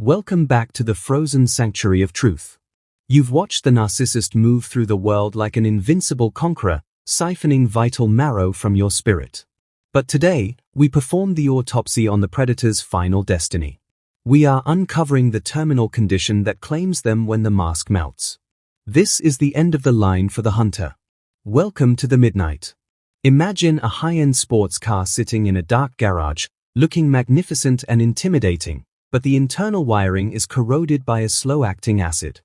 Welcome back to the frozen sanctuary of truth. You've watched the narcissist move through the world like an invincible conqueror, siphoning vital marrow from your spirit. But today, we perform the autopsy on the predator's final destiny. We are uncovering the terminal condition that claims them when the mask melts. This is the end of the line for the hunter. Welcome to the midnight. Imagine a high-end sports car sitting in a dark garage, looking magnificent and intimidating, but the internal wiring is corroded by a slow-acting acid.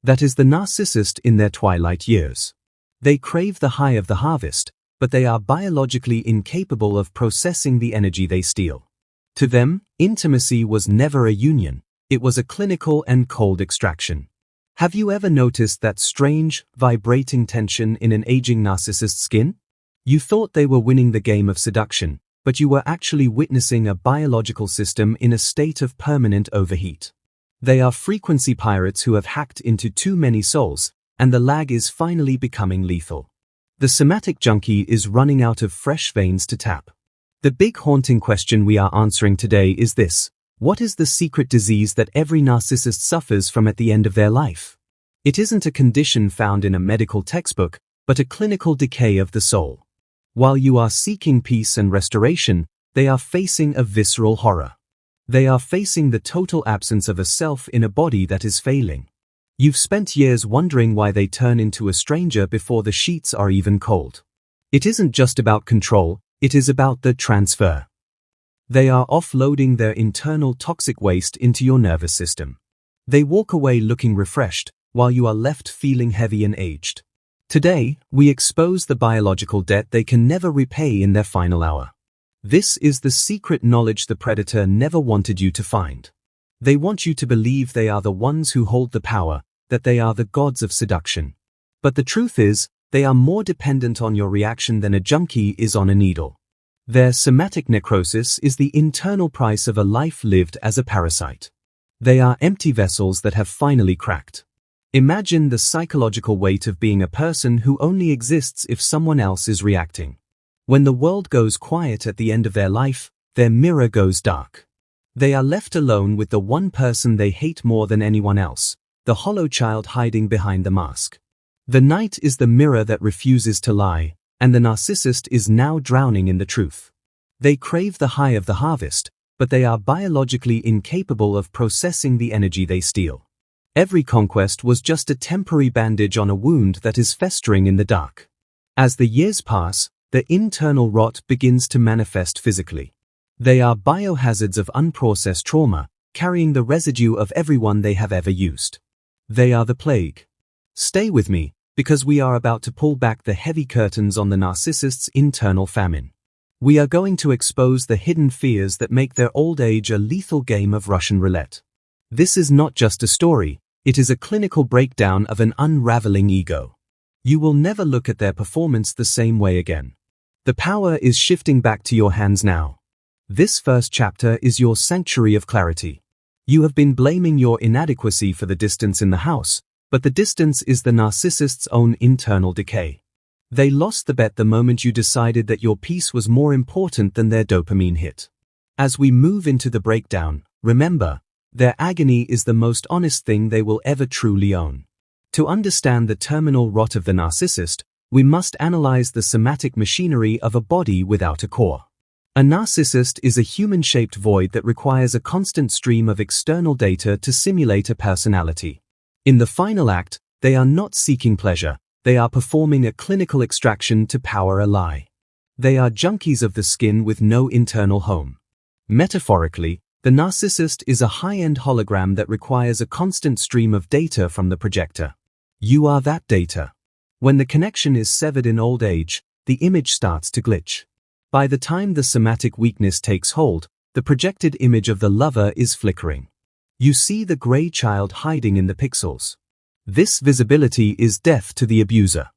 That is the narcissist in their twilight years. They crave the high of the harvest, but they are biologically incapable of processing the energy they steal. To them, intimacy was never a union, it was a clinical and cold extraction. Have you ever noticed that strange, vibrating tension in an aging narcissist's skin? You thought they were winning the game of seduction, but you were actually witnessing a biological system in a state of permanent overheat. They are frequency pirates who have hacked into too many souls, and the lag is finally becoming lethal. The somatic junkie is running out of fresh veins to tap. The big haunting question we are answering today is this: what is the secret disease that every narcissist suffers from at the end of their life? It isn't a condition found in a medical textbook, but a clinical decay of the soul. While you are seeking peace and restoration, they are facing a visceral horror. They are facing the total absence of a self in a body that is failing. You've spent years wondering why they turn into a stranger before the sheets are even cold. It isn't just about control, it is about the transfer. They are offloading their internal toxic waste into your nervous system. They walk away looking refreshed, while you are left feeling heavy and aged. Today, we expose the biological debt they can never repay in their final hour. This is the secret knowledge the predator never wanted you to find. They want you to believe they are the ones who hold the power, that they are the gods of seduction. But the truth is, they are more dependent on your reaction than a junkie is on a needle. Their somatic necrosis is the internal price of a life lived as a parasite. They are empty vessels that have finally cracked. Imagine the psychological weight of being a person who only exists if someone else is reacting. When the world goes quiet at the end of their life, their mirror goes dark. They are left alone with the one person they hate more than anyone else, the hollow child hiding behind the mask. The night is the mirror that refuses to lie, and the narcissist is now drowning in the truth. They crave the high of the harvest, but they are biologically incapable of processing the energy they steal. Every conquest was just a temporary bandage on a wound that is festering in the dark. As the years pass, the internal rot begins to manifest physically. They are biohazards of unprocessed trauma, carrying the residue of everyone they have ever used. They are the plague. Stay with me, because we are about to pull back the heavy curtains on the narcissist's internal famine. We are going to expose the hidden fears that make their old age a lethal game of Russian roulette. This is not just a story, it is a clinical breakdown of an unraveling ego. You will never look at their performance the same way again. The power is shifting back to your hands now. This first chapter is your sanctuary of clarity. You have been blaming your inadequacy for the distance in the house, but the distance is the narcissist's own internal decay. They lost the bet the moment you decided that your peace was more important than their dopamine hit. As we move into the breakdown, remember, their agony is the most honest thing they will ever truly own. To understand the terminal rot of the narcissist, we must analyze the somatic machinery of a body without a core. A narcissist is a human-shaped void that requires a constant stream of external data to simulate a personality. In the final act, they are not seeking pleasure, they are performing a clinical extraction to power a lie. They are junkies of the skin with no internal home. Metaphorically, the narcissist is a high-end hologram that requires a constant stream of data from the projector. You are that data. When the connection is severed in old age, the image starts to glitch. By the time the somatic weakness takes hold, the projected image of the lover is flickering. You see the gray child hiding in the pixels. This visibility is death to the abuser.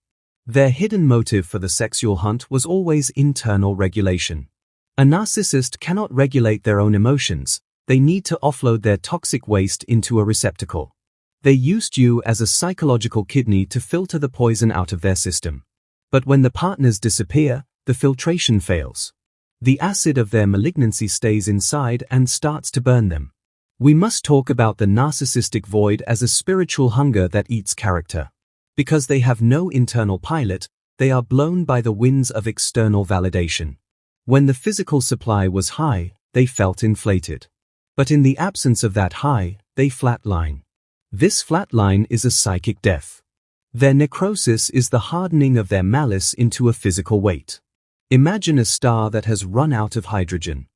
Their hidden motive for the sexual hunt was always internal regulation. A narcissist cannot regulate their own emotions, they need to offload their toxic waste into a receptacle. They used you as a psychological kidney to filter the poison out of their system. But when the partners disappear, the filtration fails. The acid of their malignancy stays inside and starts to burn them. We must talk about the narcissistic void as a spiritual hunger that eats character. Because they have no internal pilot, they are blown by the winds of external validation. When the physical supply was high, they felt inflated. But in the absence of that high, they flatline. This flatline is a psychic death. Their necrosis is the hardening of their malice into a physical weight. Imagine a star that has run out of hydrogen.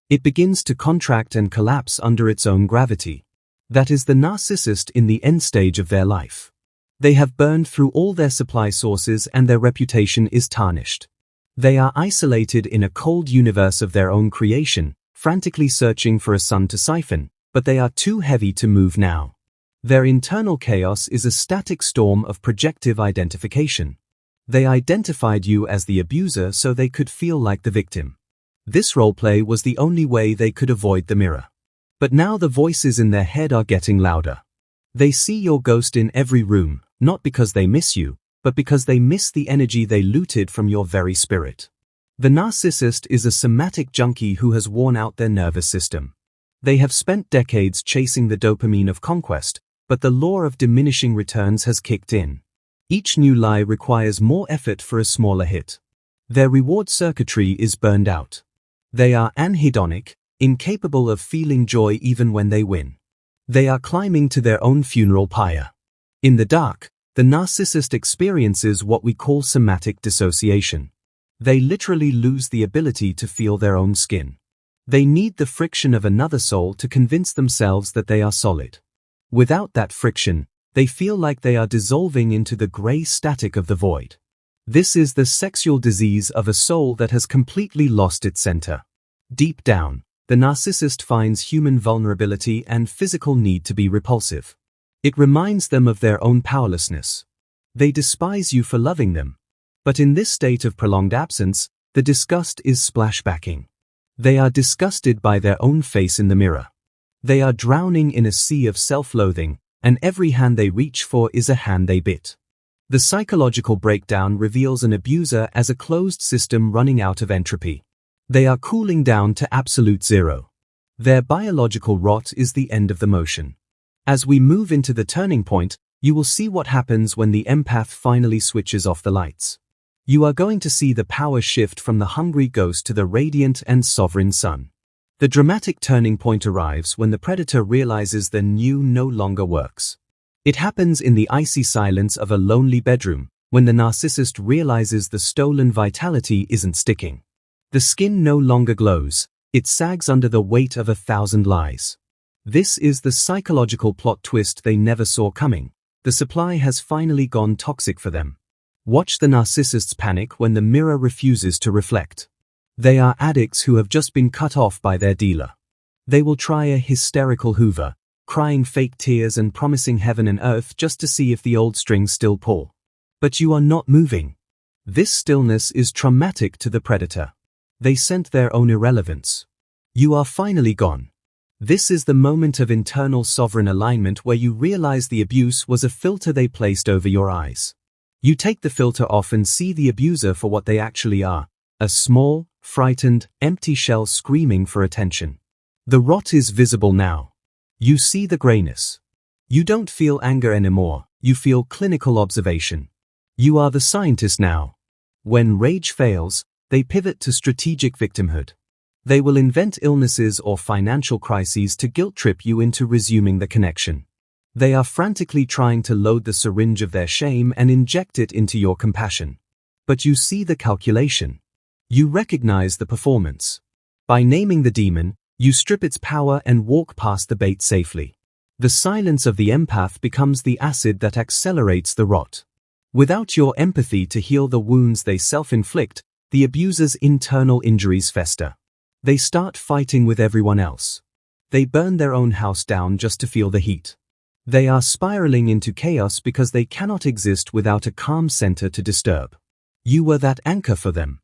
It begins to contract and collapse under its own gravity. That is the narcissist in the end stage of their life. They have burned through all their supply sources and their reputation is tarnished. They are isolated in a cold universe of their own creation, frantically searching for a sun to siphon, but they are too heavy to move now. Their internal chaos is a static storm of projective identification. They identified you as the abuser so they could feel like the victim. This roleplay was the only way they could avoid the mirror. But now the voices in their head are getting louder. They see your ghost in every room, not because they miss you, but because they miss the energy they looted from your very spirit. The narcissist is a somatic junkie who has worn out their nervous system. They have spent decades chasing the dopamine of conquest, but the law of diminishing returns has kicked in. Each new lie requires more effort for a smaller hit. Their reward circuitry is burned out. They are anhedonic, incapable of feeling joy even when they win. They are climbing to their own funeral pyre. In the dark, the narcissist experiences what we call somatic dissociation. They literally lose the ability to feel their own skin. They need the friction of another soul to convince themselves that they are solid. Without that friction, they feel like they are dissolving into the gray static of the void. This is the sexual disease of a soul that has completely lost its center. Deep down, the narcissist finds human vulnerability and physical need to be repulsive. It reminds them of their own powerlessness. They despise you for loving them. But in this state of prolonged absence, the disgust is splashbacking. They are disgusted by their own face in the mirror. They are drowning in a sea of self-loathing, and every hand they reach for is a hand they bit. The psychological breakdown reveals an abuser as a closed system running out of entropy. They are cooling down to absolute zero. Their biological rot is the end of the motion. As we move into the turning point, you will see what happens when the empath finally switches off the lights. You are going to see the power shift from the hungry ghost to the radiant and sovereign sun. The dramatic turning point arrives when the predator realizes the new no longer works. It happens in the icy silence of a lonely bedroom, when the narcissist realizes the stolen vitality isn't sticking. The skin no longer glows, it sags under the weight of 1,000 lies. This is the psychological plot twist they never saw coming. The supply has finally gone toxic for them. Watch the narcissist's panic when the mirror refuses to reflect. They are addicts who have just been cut off by their dealer. They will try a hysterical Hoover, crying fake tears and promising heaven and earth just to see if the old strings still pull. But you are not moving. This stillness is traumatic to the predator. They scent their own irrelevance. You are finally gone. This is the moment of internal sovereign alignment where you realize the abuse was a filter they placed over your eyes. You take the filter off and see the abuser for what they actually are, a small, frightened, empty shell screaming for attention. The rot is visible now. You see the grayness. You don't feel anger anymore, you feel clinical observation. You are the scientist now. When rage fails, they pivot to strategic victimhood. They will invent illnesses or financial crises to guilt-trip you into resuming the connection. They are frantically trying to load the syringe of their shame and inject it into your compassion. But you see the calculation. You recognize the performance. By naming the demon, you strip its power and walk past the bait safely. The silence of the empath becomes the acid that accelerates the rot. Without your empathy to heal the wounds they self-inflict, the abuser's internal injuries fester. They start fighting with everyone else. They burn their own house down just to feel the heat. They are spiraling into chaos because they cannot exist without a calm center to disturb. You were that anchor for them.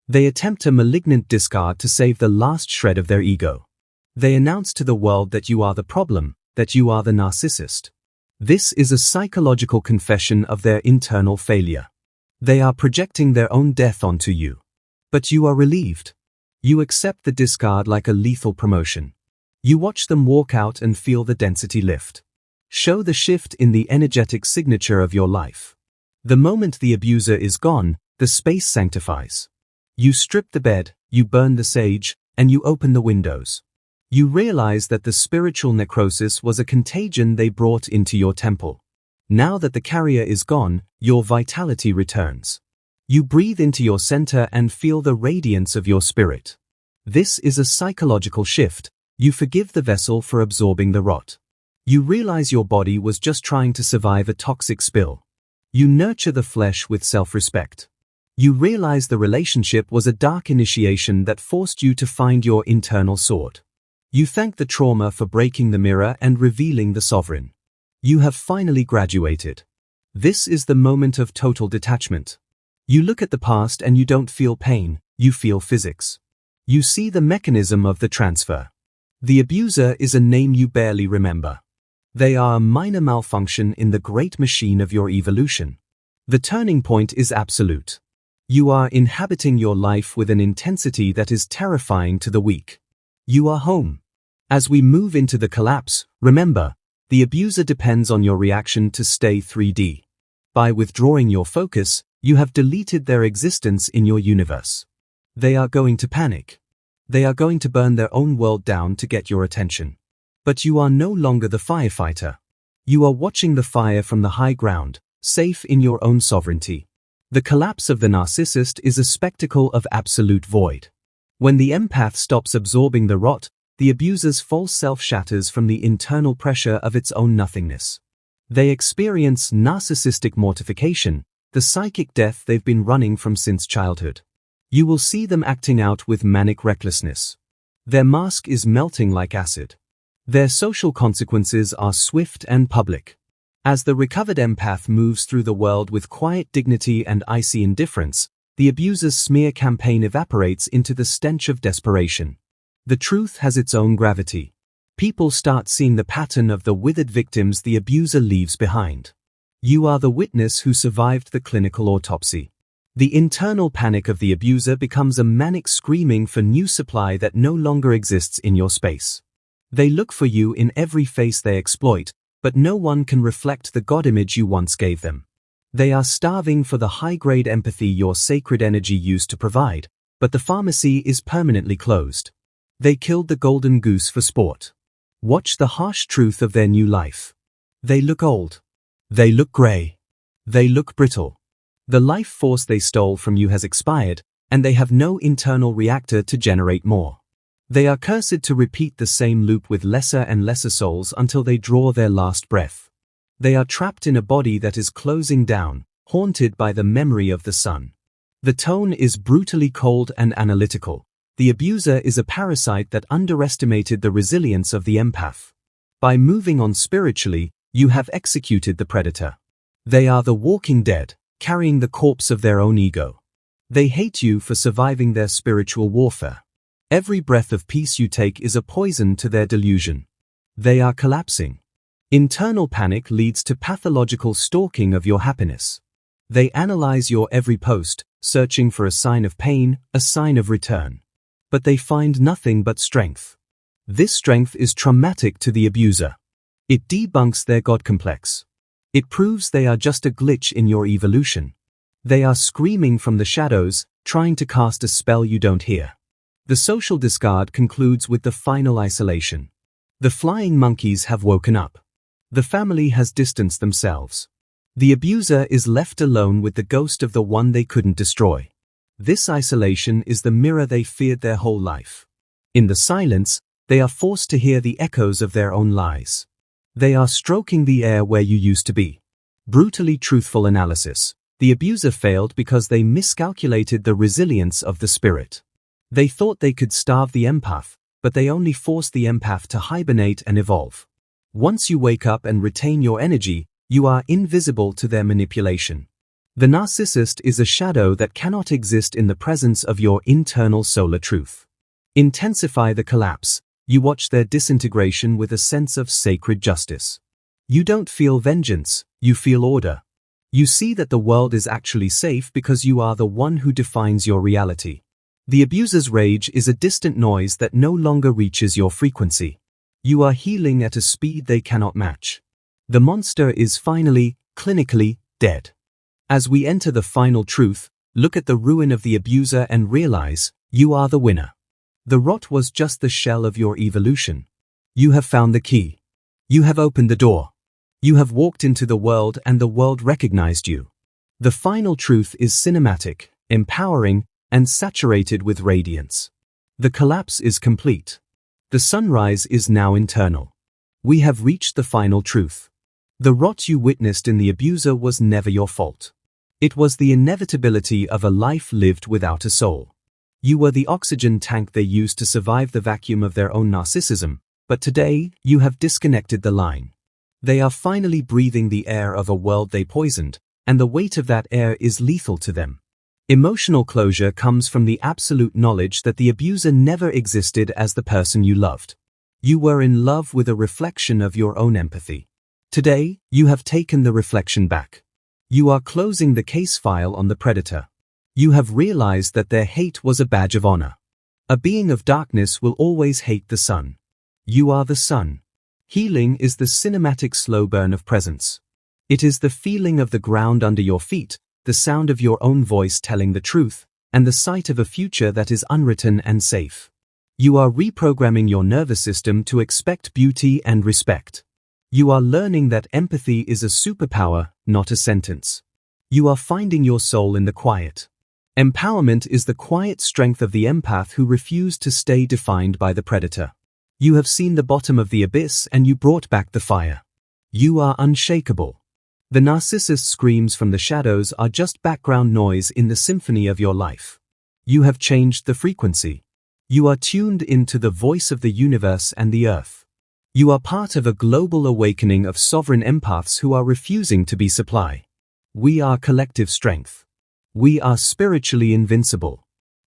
They attempt a malignant discard to save the last shred of their ego. They announce to the world that you are the problem, that you are the narcissist. This is a psychological confession of their internal failure. They are projecting their own death onto you. But you are relieved. You accept the discard like a lethal promotion. You watch them walk out and feel the density lift. Show the shift in the energetic signature of your life. The moment the abuser is gone, the space sanctifies. You strip the bed, you burn the sage, and you open the windows. You realize that the spiritual necrosis was a contagion they brought into your temple. Now that the carrier is gone, your vitality returns. You breathe into your center and feel the radiance of your spirit. This is a psychological shift. You forgive the vessel for absorbing the rot. You realize your body was just trying to survive a toxic spill. You nurture the flesh with self-respect. You realize the relationship was a dark initiation that forced you to find your internal sword. You thank the trauma for breaking the mirror and revealing the sovereign. You have finally graduated. This is the moment of total detachment. You look at the past and you don't feel pain, you feel physics. You see the mechanism of the transfer. The abuser is a name you barely remember. They are a minor malfunction in the great machine of your evolution. The turning point is absolute. You are inhabiting your life with an intensity that is terrifying to the weak. You are home. As we move into the collapse, remember, the abuser depends on your reaction to stay 3D. By withdrawing your focus, you have deleted their existence in your universe. They are going to panic. They are going to burn their own world down to get your attention. But you are no longer the firefighter. You are watching the fire from the high ground, safe in your own sovereignty. The collapse of the narcissist is a spectacle of absolute void. When the empath stops absorbing the rot, the abuser's false self shatters from the internal pressure of its own nothingness. They experience narcissistic mortification, the psychic death they've been running from since childhood. You will see them acting out with manic recklessness. Their mask is melting like acid. Their social consequences are swift and public. As the recovered empath moves through the world with quiet dignity and icy indifference, the abuser's smear campaign evaporates into the stench of desperation. The truth has its own gravity. People start seeing the pattern of the withered victims the abuser leaves behind. You are the witness who survived the clinical autopsy. The internal panic of the abuser becomes a manic screaming for new supply that no longer exists in your space. They look for you in every face they exploit, but no one can reflect the God image you once gave them. They are starving for the high-grade empathy your sacred energy used to provide, but the pharmacy is permanently closed. They killed the golden goose for sport. Watch the harsh truth of their new life. They look old. They look grey. They look brittle. The life force they stole from you has expired, and they have no internal reactor to generate more. They are cursed to repeat the same loop with lesser and lesser souls until they draw their last breath. They are trapped in a body that is closing down, haunted by the memory of the sun. The tone is brutally cold and analytical. The abuser is a parasite that underestimated the resilience of the empath. By moving on spiritually, you have executed the predator. They are the walking dead, carrying the corpse of their own ego. They hate you for surviving their spiritual warfare. Every breath of peace you take is a poison to their delusion. They are collapsing. Internal panic leads to pathological stalking of your happiness. They analyze your every post, searching for a sign of pain, a sign of return. But they find nothing but strength. This strength is traumatic to the abuser. It debunks their God complex. It proves they are just a glitch in your evolution. They are screaming from the shadows, trying to cast a spell you don't hear. The social discard concludes with the final isolation. The flying monkeys have woken up. The family has distanced themselves. The abuser is left alone with the ghost of the one they couldn't destroy. This isolation is the mirror they feared their whole life. In the silence, they are forced to hear the echoes of their own lies. They are stroking the air where you used to be. Brutally truthful analysis. The abuser failed because they miscalculated the resilience of the spirit. They thought they could starve the empath, but they only forced the empath to hibernate and evolve. Once you wake up and retain your energy, you are invisible to their manipulation. The narcissist is a shadow that cannot exist in the presence of your internal solar truth. Intensify the collapse. You watch their disintegration with a sense of sacred justice. You don't feel vengeance, you feel order. You see that the world is actually safe because you are the one who defines your reality. The abuser's rage is a distant noise that no longer reaches your frequency. You are healing at a speed they cannot match. The monster is finally, clinically, dead. As we enter the final truth, look at the ruin of the abuser and realize, you are the winner. The rot was just the shell of your evolution. You have found the key. You have opened the door. You have walked into the world and the world recognized you. The final truth is cinematic, empowering, and saturated with radiance. The collapse is complete. The sunrise is now internal. We have reached the final truth. The rot you witnessed in the abuser was never your fault. It was the inevitability of a life lived without a soul. You were the oxygen tank they used to survive the vacuum of their own narcissism, but today, you have disconnected the line. They are finally breathing the air of a world they poisoned, and the weight of that air is lethal to them. Emotional closure comes from the absolute knowledge that the abuser never existed as the person you loved. You were in love with a reflection of your own empathy. Today, you have taken the reflection back. You are closing the case file on the predator. You have realized that their hate was a badge of honor. A being of darkness will always hate the sun. You are the sun. Healing is the cinematic slow burn of presence. It is the feeling of the ground under your feet, the sound of your own voice telling the truth, and the sight of a future that is unwritten and safe. You are reprogramming your nervous system to expect beauty and respect. You are learning that empathy is a superpower, not a sentence. You are finding your soul in the quiet. Empowerment is the quiet strength of the empath who refused to stay defined by the predator. You have seen the bottom of the abyss and you brought back the fire. You are unshakable. The narcissist's screams from the shadows are just background noise in the symphony of your life. You have changed the frequency. You are tuned into the voice of the universe and the earth. You are part of a global awakening of sovereign empaths who are refusing to be supply. We are collective strength. We are spiritually invincible.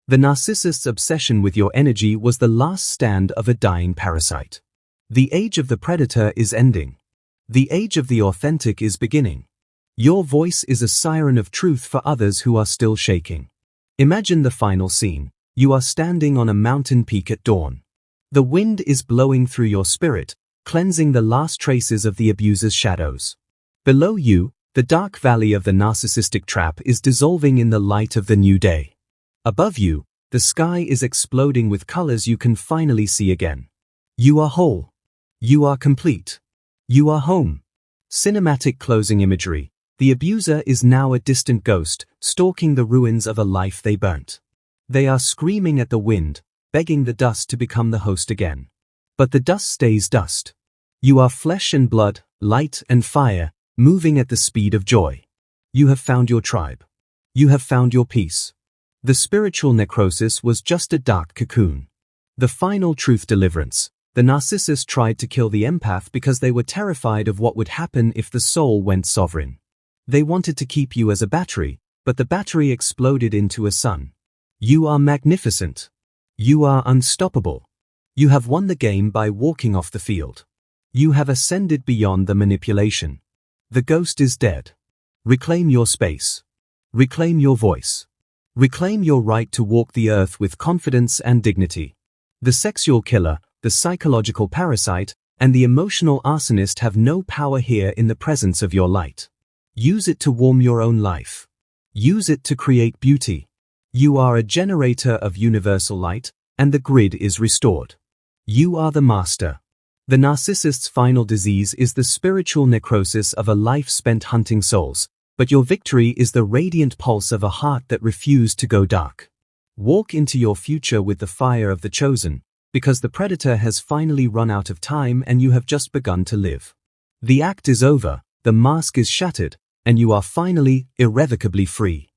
The narcissist's obsession with your energy was the last stand of a dying parasite. The age of the predator is ending. The age of the authentic is beginning. Your voice is a siren of truth for others who are still shaking. Imagine the final scene. You are standing on a mountain peak at dawn. The wind is blowing through your spirit, cleansing the last traces of the abuser's shadows. Below you, the dark valley of the narcissistic trap is dissolving in the light of the new day. Above you, the sky is exploding with colors you can finally see again. You are whole. You are complete. You are home. Cinematic closing imagery. The abuser is now a distant ghost, stalking the ruins of a life they burnt. They are screaming at the wind, begging the dust to become the host again. But the dust stays dust. You are flesh and blood, light and fire, moving at the speed of joy. You have found your tribe. You have found your peace. The spiritual necrosis was just a dark cocoon. The final truth deliverance. The narcissist tried to kill the empath because they were terrified of what would happen if the soul went sovereign. They wanted to keep you as a battery, but the battery exploded into a sun. You are magnificent. You are unstoppable. You have won the game by walking off the field. You have ascended beyond the manipulation. The ghost is dead. Reclaim your space. Reclaim your voice. Reclaim your right to walk the earth with confidence and dignity. The sexual killer, the psychological parasite, and the emotional arsonist have no power here in the presence of your light. Use it to warm your own life. Use it to create beauty. You are a generator of universal light, and the grid is restored. You are the master. The narcissist's final disease is the spiritual necrosis of a life spent hunting souls, but your victory is the radiant pulse of a heart that refused to go dark. Walk into your future with the fire of the chosen, because the predator has finally run out of time and you have just begun to live. The act is over, the mask is shattered, and you are finally, irrevocably free.